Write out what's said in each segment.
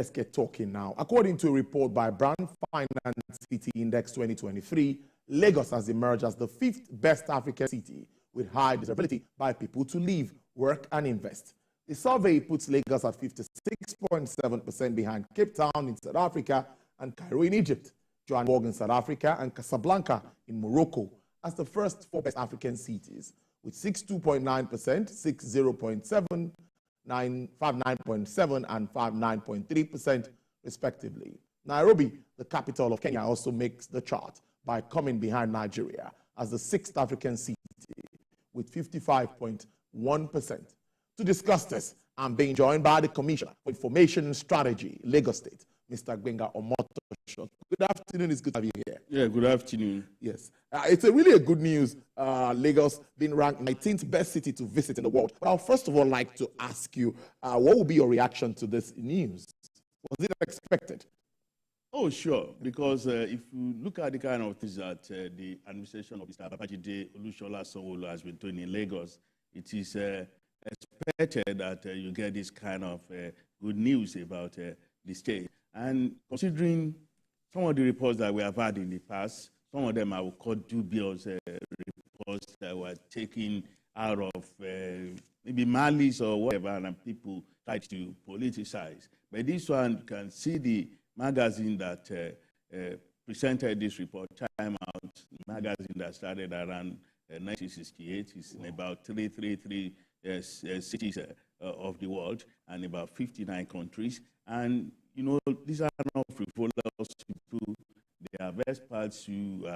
Let's get talking now. According to a report by Brand Finance City Index 2023, Lagos has emerged as the 5th best African city with high desirability by people to live, work, and invest. The survey puts Lagos at 56.7% behind Cape Town in South Africa and Cairo in Egypt, Johannesburg in South Africa, and Casablanca in Morocco as the first 4 best African cities, with 62.9%, 60.7%, 59.7% and 59.3% respectively. Nairobi, the capital of Kenya, also makes the chart by coming behind Nigeria as the 6th African city with 55.1%. To discuss this, I'm being joined by the Commissioner for Information and Strategy, Lagos State, Mr. Gbenga Omotosho. Good afternoon. It's good to have you here. Yeah, good afternoon. Yes. It's really a good news, Lagos being ranked 19th best city to visit in the world. But I'll first of all like to ask you, what will be your reaction to this news? Was it expected? Oh, sure, because if you look at the kind of things that the administration of Mr. Babajide Olusola Sanwo-Olu has been doing in Lagos, it is expected that you get this kind of good news about the state. And considering some of the reports that we have had in the past, some of them I would call dubious reports that were taken out of maybe malice or whatever, and people tried to politicize. But this one, can see the magazine that presented this report, Time Out magazine, that started around 1968. It's in about 333 cities of the world and about 59 countries. And you know, these are not frivolous people. They are experts who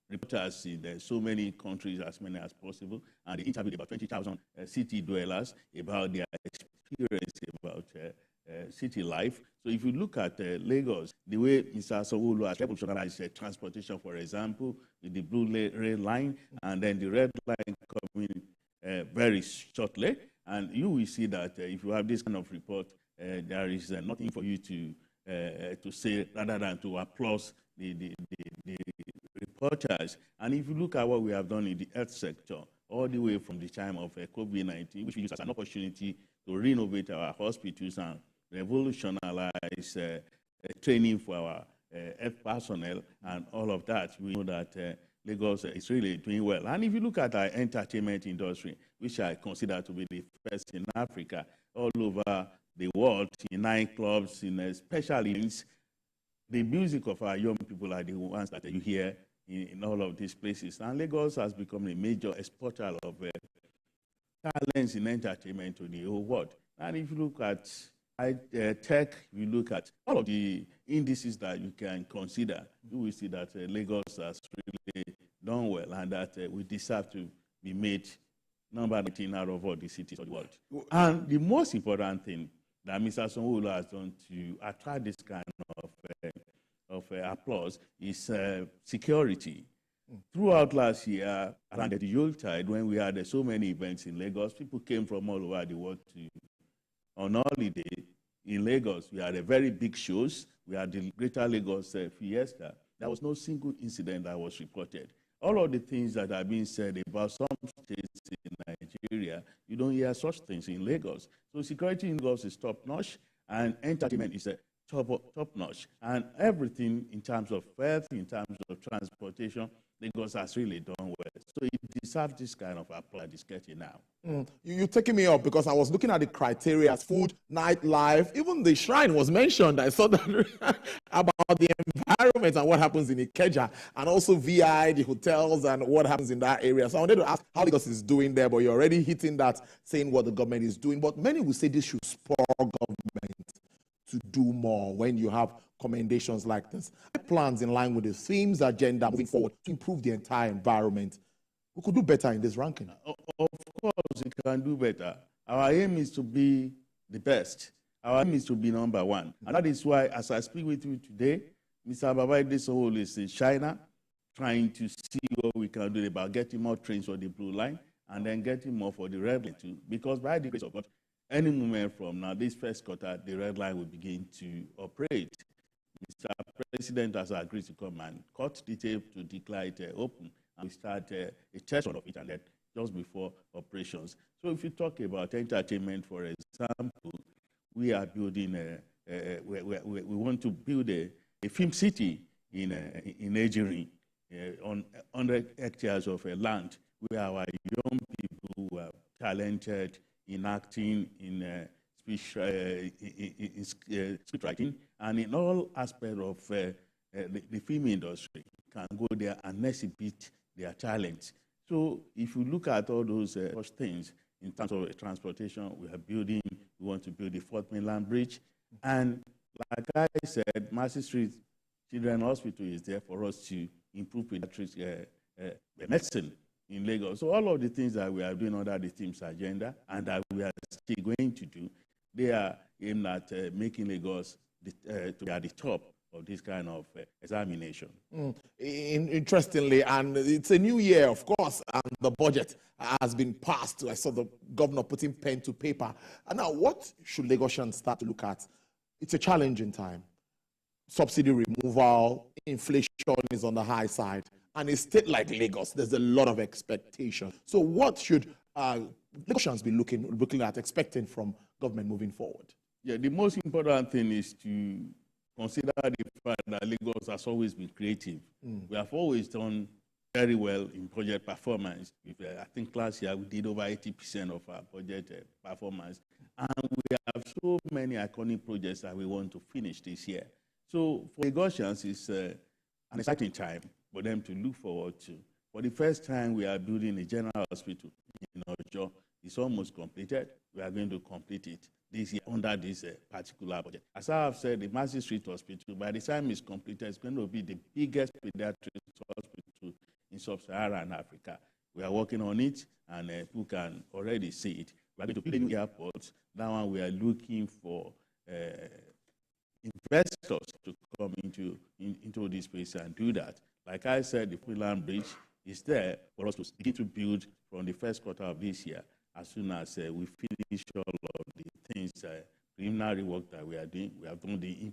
reporters in so many countries, as many as possible, and they interviewed about 20,000 city dwellers about their experience about city life. So if you look at Lagos, the way Mr. Sanwo-Olu has revolutionized transportation, for example, with the blue rail line, and then the red line coming very shortly, and you will see that if you have this kind of report, there is nothing for you to say rather than to applaud the reporters. And if you look at what we have done in the health sector, all the way from the time of COVID-19, which we use as an opportunity to renovate our hospitals and revolutionize training for our health personnel and all of that, we know that Lagos is really doing well. And if you look at our entertainment industry, which I consider to be the first in Africa, all over the world, in nightclubs, in special events, the music of our young people are the ones that you hear in all of these places. And Lagos has become a major exporter of talents in entertainment to the whole world. And if you look at tech, you look at all of the indices that you can consider, you will see that Lagos has really done well, and that we deserve to be made number 19 out of all the cities of the world. And the most important thing that Mr. Sanwo-Olu has done to attract this kind of applause is security. Throughout last year, around the Yuletide, when we had so many events in Lagos, people came from all over the world on holiday in Lagos. We had a very big shows. We had the Greater Lagos Fiesta. There was no single incident that was reported. All of the things that are being said about some states in Nigeria, you don't hear such things in Lagos. So security in Lagos is top-notch, and entertainment is top-notch. And everything in terms of health, in terms of transportation, Lagos has really done well. So it deserves this kind of applause it's getting now. You're taking me up because I was looking at the criteria: food, nightlife, even the shrine was mentioned. I saw that about the environment and what happens in Ikeja, and also VI, the hotels, and what happens in that area. So I wanted to ask how Lagos is doing there, but you're already hitting that, saying what the government is doing. But many will say this should spur government to do more when you have commendations like this. Plans in line with the themes agenda moving forward to improve the entire environment. We could do better in this ranking. Of course, we can do better. Our aim is to be the best. Our aim is to be number one. And that is why, as I speak with you today, Mr. Babajide Sanwo-Olu is in China, trying to see what we can do about getting more trains for the blue line and then getting more for the red line too. Because by the grace of God, any moment from now, this first quarter, the red line will begin to operate. Mr. President has agreed to come and cut the tape to declare it open, and we start a test run of it, and then just before operations. So if you talk about entertainment, for example, we are building we want to build a film city in Nigeria on 100 hectares of land where our young people who are talented in acting, in speech writing, and in all aspects of the film industry can go there and exhibit their talents. So if you look at all those things in terms of transportation, we want to build the Fourth Mainland Bridge. And like I said, Mercy Street Children's Hospital is there for us to improve pediatric medicine in Lagos. So all of the things that we are doing under the team's agenda and that we are still going to do, they are aimed at making Lagos to be at the top of this kind of examination. Interestingly, and it's a new year, of course, and the budget has been passed. I saw the governor putting pen to paper. And now, what should Lagosians start to look at? It's a challenging time. Subsidy removal, inflation is on the high side. And a state like Lagos, there's a lot of expectation. So what should Lagosians be looking at, expecting from government moving forward? Yeah, the most important thing is to consider the fact that Lagos has always been creative. We have always done very well in project performance. I think last year we did over 80% of our budget performance. And we have so many iconic projects that we want to finish this year. So for Lagosians, it's an exciting time for them to look forward to. For the first time, we are building a general hospital in Ojo. It's almost completed. We are going to complete it this year under this particular budget. As I have said, the Mercy Street Hospital, by the time it's completed, it's going to be the biggest pediatric hospital in sub-Saharan Africa. We are working on it, and people can already see it. We are going to build a new airport. That one we are looking for investors to come into this space and do that. Like I said, the Mainland Bridge is there for us to begin to build from the first quarter of this year. As soon as we finish all of the things, preliminary work that we are doing, we have done the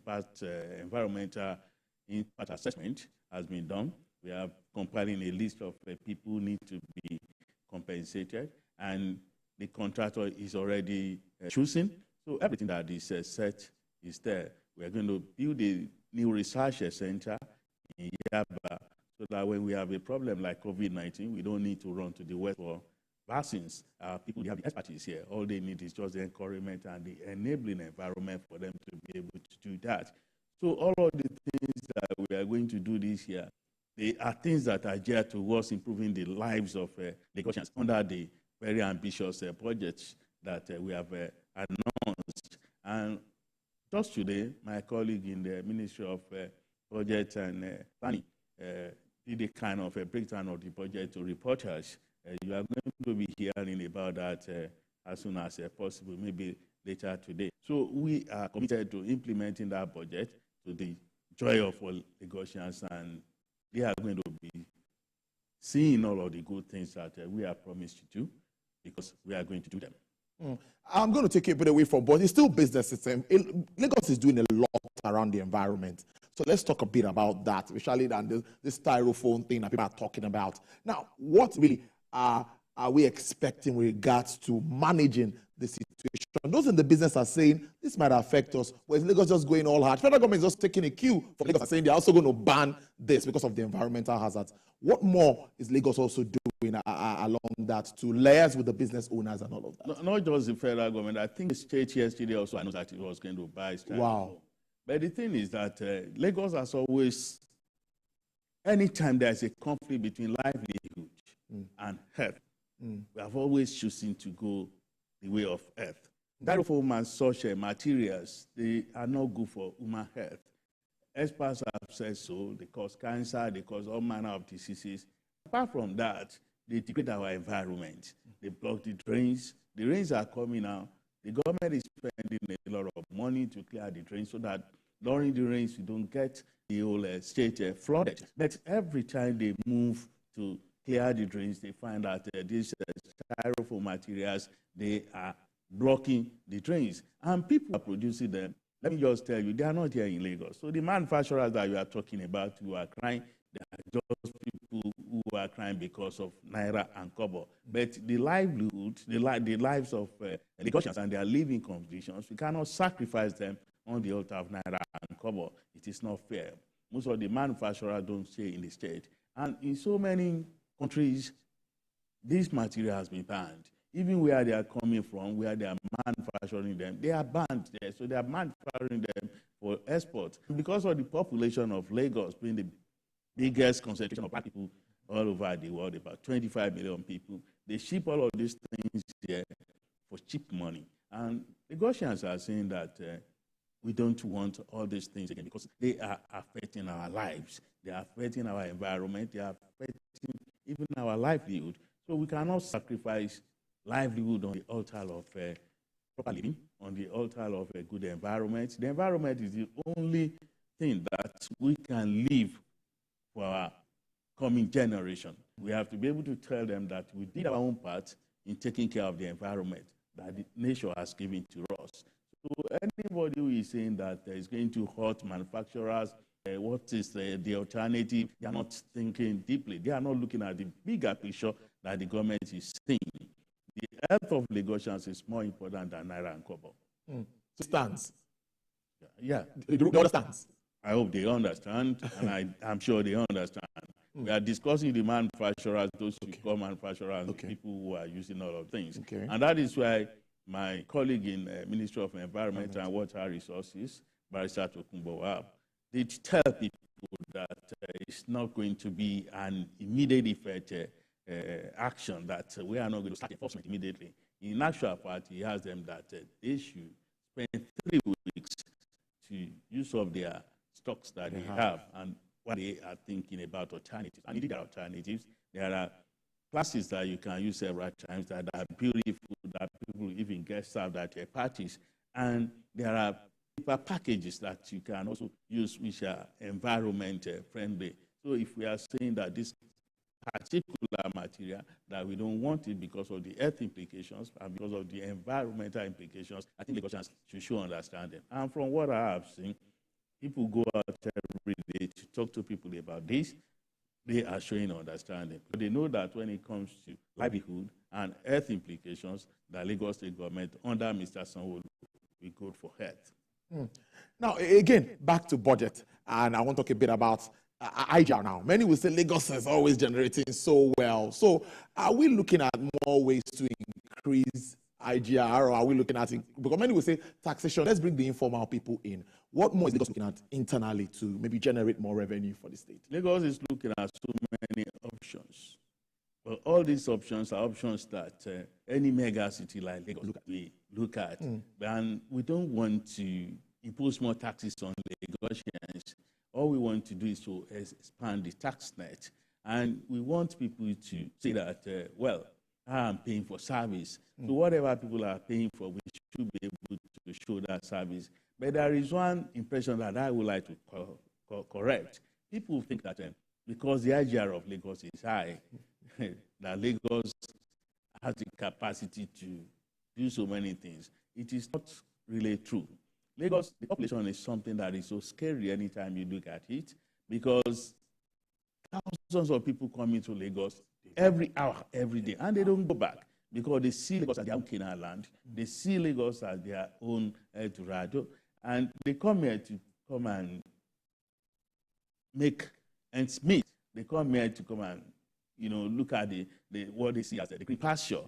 environmental impact assessment has been done. We are compiling a list of people who need to be compensated, and the contractor is already choosing. So everything that is set is there. We are going to build a new research center in Yaba so that when we have a problem like COVID-19, we don't need to run to the West for vaccines. People have the expertise here. All they need is just the encouragement and the enabling environment for them to be able to do that. So all of the things that we are going to do this year, they are things that are geared towards improving the lives of Lagosians under the very ambitious projects that we have announced. And just today, my colleague in the Ministry of Budget and Planning did a kind of a breakdown of the budget to reporters. You are going to be hearing about that as soon as possible, maybe later today. So we are committed to implementing that budget to the joy of all Lagosians, and they are going to be seeing all of the good things that we are promised to do, because we are going to do them. I'm going to take a bit away from, but it's still business system. Lagos is doing a lot around the environment. So let's talk a bit about that, especially than this styrofoam thing that people are talking about. Now, what really are we expecting with regards to managing the situation? Those in the business are saying this might affect us. Whereas Lagos just going all hard. Federal government is just taking a cue from Lagos and saying they're also going to ban this because of the environmental hazards. What more is Lagos also doing along that to liaise with the business owners and all of that? Not just the federal government. I think the state yesterday also announced that it was going to buy styrofoam. Wow. But the thing is that Lagos has always, anytime there's a conflict between livelihood and health, we have always chosen to go the way of health. Styrofoam and such materials, they are not good for human health. Experts have said so. They cause cancer, they cause all manner of diseases. Apart from that, they degrade our environment. They block the drains. The rains are coming now. The government is spending a lot of money to clear the drains so that during the rains, you don't get the whole state flooded. But every time they move to clear the drains, they find that these styrofoam materials, they are blocking the drains. And people are producing them. Let me just tell you, they are not here in Lagos. So the manufacturers that you are talking about who are crying, they are just people who are crying because of Naira and Kobo. But the livelihood, the lives of Lagosians and their living conditions, we cannot sacrifice them on the altar of Naira and Kobo. It is not fair. Most of the manufacturers don't stay in the state. And in so many countries, this material has been banned. Even where they are coming from, where they are manufacturing them, they are banned there. So they are manufacturing them for export. Because of the population of Lagos being the biggest concentration of black people all over the world, about 25 million people, they ship all of these things here for cheap money. And the Gaussians are saying that we don't want all these things again because they are affecting our lives. They are affecting our environment. They are affecting even our livelihood. So we cannot sacrifice livelihood on the altar of proper living, on the altar of a good environment. The environment is the only thing that we can leave for our coming generation. We have to be able to tell them that we did our own part in taking care of the environment that the nature has given to us. So anybody who is saying that is going to hurt manufacturers, what is the alternative, they are not thinking deeply. They are not looking at the bigger picture that the government is seeing. The health of Lagosians is more important than Naira and Kobo. Stands. Yeah. They understand. I hope they understand, and I'm sure they understand. We are discussing the manufacturers, those who call manufacturers, people who are using all of things. And that is why my colleague in Ministry of Environment and Water Resources, Barrister Tokunbo, they tell people that it's not going to be an immediate effect action, that we are not going to start enforcement immediately. In actual fact, he has them that they should spend 3 weeks to use of their stocks that they have and what they are thinking about alternatives. And indeed, there are alternatives. There are classes that you can use several times that are beautiful, that people even get served at their parties. And there are paper packages that you can also use which are environment friendly. So if we are saying that this particular material, that we don't want it because of the health implications and because of the environmental implications, I think the Lagosians should show understanding. And from what I have seen, people go out every day to talk to people about this. They are showing understanding. But they know that when it comes to livelihood and health implications, the Lagos State government under Mr. Sanwo-Olu will go for health. Now, again, back to budget. And I want to talk a bit about IGR now. Many will say Lagos is always generating so well. So are we looking at more ways to increase IGR, or are we looking at it? Because many will say taxation, let's bring the informal people in. What more is Lagos looking at internally to maybe generate more revenue for the state? Lagos is looking at so many options. Well, all these options are options that any mega city like Lagos look at. And we don't want to impose more taxes on Lagosians. All we want to do is to expand the tax net. And we want people to say that, well, I'm paying for service. So whatever people are paying for, we should be able to show that service. But there is one impression that I would like to correct. People think that because the IGR of Lagos is high, that Lagos has the capacity to do so many things. It is not really true. Lagos, the population is something that is so scary anytime you look at it, because thousands of people come into Lagos every hour, every day, and they don't go back because they see Lagos as their own Canaan land. They see Lagos as their own Eldorado, and they come here to come and make ends meet. They come here to come and, look at what they see as the green pasture.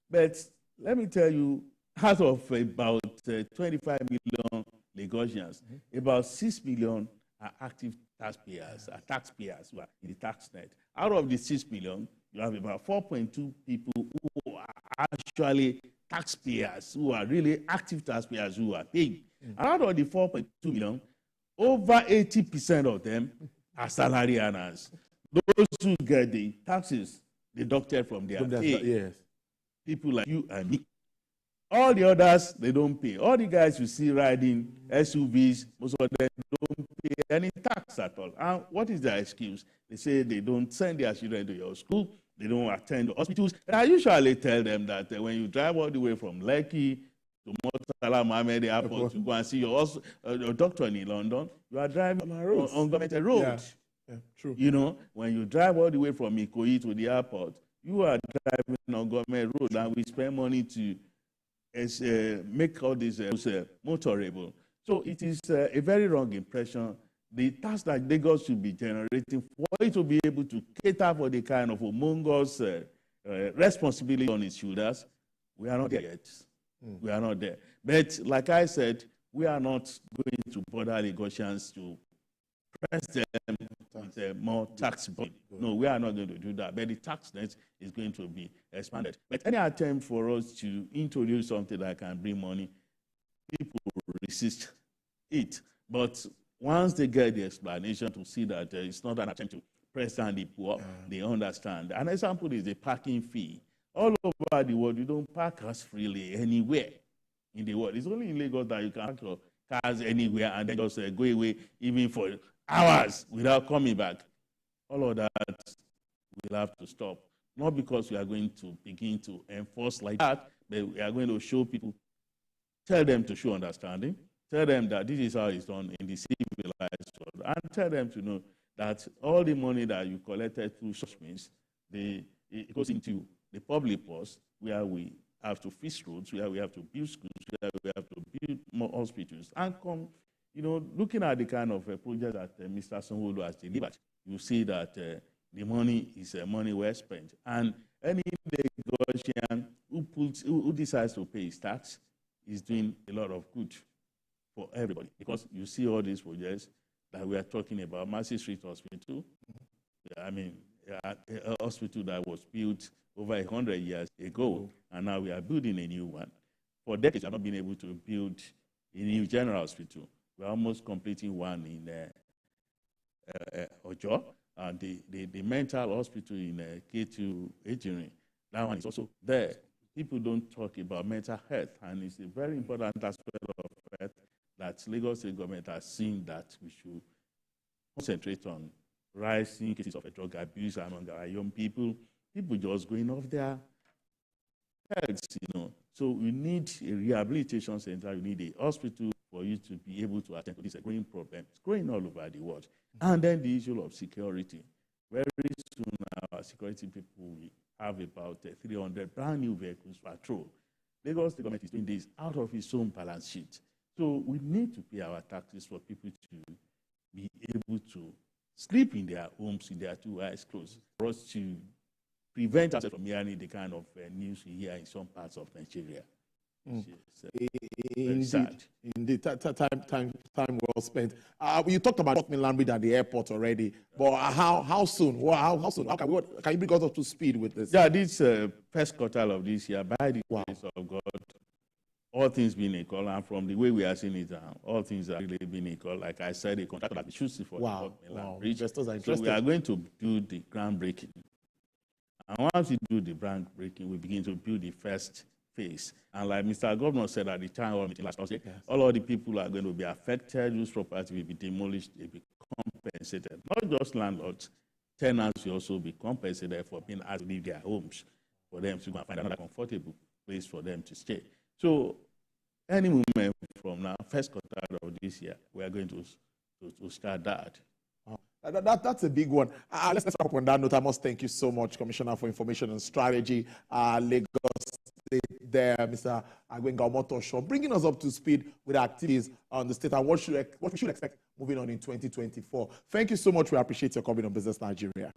But let me tell you, out of about 25 million Lagosians, about 6 million are active taxpayers, who are in the tax net. Out of the 6 million, you have about 4.2 people who are actually taxpayers, who are really active taxpayers who are paying. Out of the 4.2 million, over 80% of them are salary earners. Those who get the taxes deducted from their pay. Yes. People like you and me. All the others, they don't pay. All the guys you see riding SUVs, most of them don't pay any tax at all. And what is their excuse? They say they don't send their children to your school, they don't attend the hospitals. And I usually tell them that when you drive all the way from Lekki to Murtala Mohammed Airport to go and see your doctor in London, you are driving on government road. Yeah, true. When you drive all the way from Ikoyi to the airport, you are driving on government road, and we spend money to make all these motorable. So it is a very wrong impression. The tax that Lagos should be generating for it to be able to cater for the kind of humongous responsibility on its shoulders, we are not there yet. We are not there. But like I said, we are not going to bother Lagosians to press them with more tax burden. No, we are not going to do that. But the tax net is going to be expanded. But any attempt for us to introduce something that can bring money, people resist it. But once they get the explanation to see that it's not an attempt to press down the poor, they understand. An example is the parking fee. All over the world, you don't park cars freely anywhere in the world. It's only in Lagos that you can park your cars anywhere and then just go away even for hours without coming back. All of that will have to stop. Not because we are going to begin to enforce like that, but we are going to show people, tell them to show understanding, tell them that this is how it's done in the civilized world, and tell them to know that all the money that you collected through such means, it goes into the public purse, where we have to fix roads, where we have to build schools, where we have to build more hospitals. And looking at the kind of project that Mr. Sanwo-Olu has delivered, you see that the money is money well spent. And any Lagosian who decides to pay his tax is doing a lot of good for everybody. Because you see all these projects that we are talking about, Massey Street Hospital, a hospital that was built over 100 years ago, and now we are building a new one. For decades, we have not been able to build a new general hospital. We're almost completing one in Ojo, and the mental hospital in K2 Ejiri. That one is also there. People don't talk about mental health, and it's a very important aspect of health that Lagos State government has seen that we should concentrate on rising cases of drug abuse among our young people. People just going off their heads, So we need a rehabilitation center. We need a hospital for you to be able to attend to this growing problem. It's growing all over the world. And then the issue of security. Very soon, our security people will have about 300 brand new vehicles patrol. Lagos State government is doing this out of its own balance sheet. So we need to pay our taxes for people to be able to sleep in their homes with their two eyes closed, for us to prevent us from hearing the kind of news we hear in some parts of Nigeria. Indeed. Time well spent. You talked about Port Milan at the airport already, but how soon? How soon? Can you bring us up to speed with this? Yeah, this first quarter of this year, by the grace of God, all things being equal, and from the way we are seeing it now, all things are really being equal. Like I said, the contractor that we choose for the Port Milan Bridge. Investors are so interested. we are going to do the groundbreaking. And once we do the groundbreaking, we begin to build the first phase. And like Mr. Governor said at the town hall meeting last Thursday, all of the people are going to be affected, whose property will be demolished, they will be compensated. Not just landlords, tenants will also be compensated for being asked to leave their homes, for them to go and find another comfortable place for them to stay. So any moment from now, first quarter of this year, we are going to start that. That's a big one. Let's wrap up on that note. I must thank you so much, Commissioner for Information and Strategy, Lagos State there, Mr. Agwenga Omotosho, bringing us up to speed with activities on the state and what we should expect moving on in 2024. Thank you so much. We appreciate your coming on Business Nigeria.